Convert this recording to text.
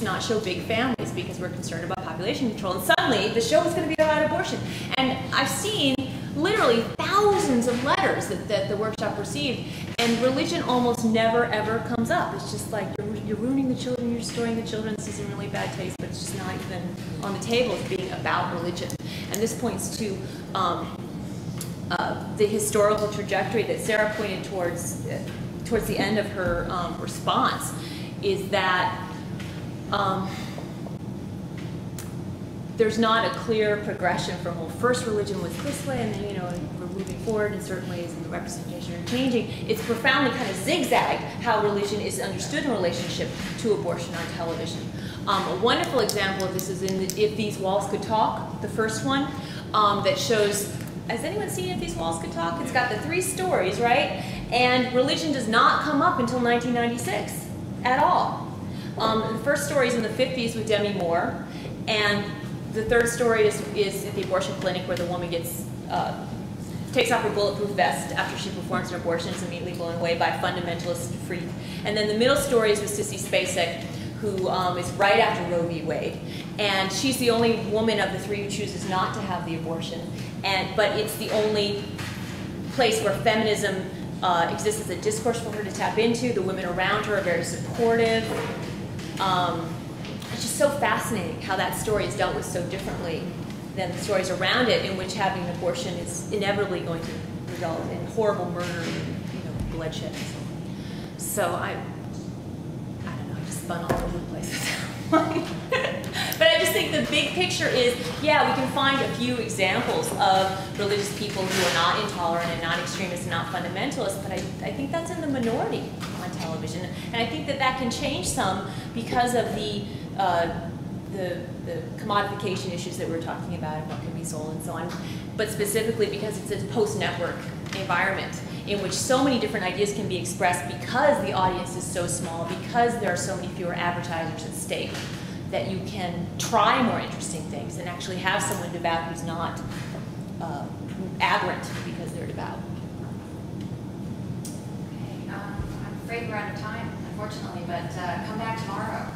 not show big families because we're concerned about population control. And suddenly, the show is going to be about abortion. And I've seen literally thousands of letters that the workshop received, and religion almost never, ever comes up. It's just like, you're ruining the children, you're destroying the children, this is in really bad taste, but it's just not even on the table as being about religion. And this points to the historical trajectory that Sarah pointed towards the end of her response, is that there's not a clear progression from, well, first religion was this way, and then, you know, we're moving forward in certain ways, and the representation are changing. It's profoundly kind of zigzagged how religion is understood in relationship to abortion on television. A wonderful example of this is in If These Walls Could Talk, the first one, that shows, has anyone seen If These Walls Could Talk? It's got the 3 stories, right? And religion does not come up until 1996 at all. The first story is in the 50s with Demi Moore, and the third story is at the abortion clinic where the woman takes off her bulletproof vest after she performs an abortion, is immediately blown away by a fundamentalist freak. And then the middle story is with Sissy Spacek, who is right after Roe v. Wade. And she's the only woman of the 3 who chooses not to have the abortion. But it's the only place where feminism exists as a discourse for her to tap into. The women around her are very supportive. It's just so fascinating how that story is dealt with so differently than the stories around it, in which having an abortion is inevitably going to result in horrible murder and, you know, bloodshed and so on. So I don't know, I just spun all over the place. But I just think the big picture is, yeah, we can find a few examples of religious people who are not intolerant and not extremists and not fundamentalists, but I think that's in the minority on television. And I think that that can change some because of the commodification issues that we're talking about and what can be sold and so on, but specifically because it's a post-network environment in which so many different ideas can be expressed because the audience is so small, because there are so many fewer advertisers at stake, that you can try more interesting things and actually have someone devout who's not aberrant because they're devout. Okay, I'm afraid we're out of time, unfortunately, but come back tomorrow.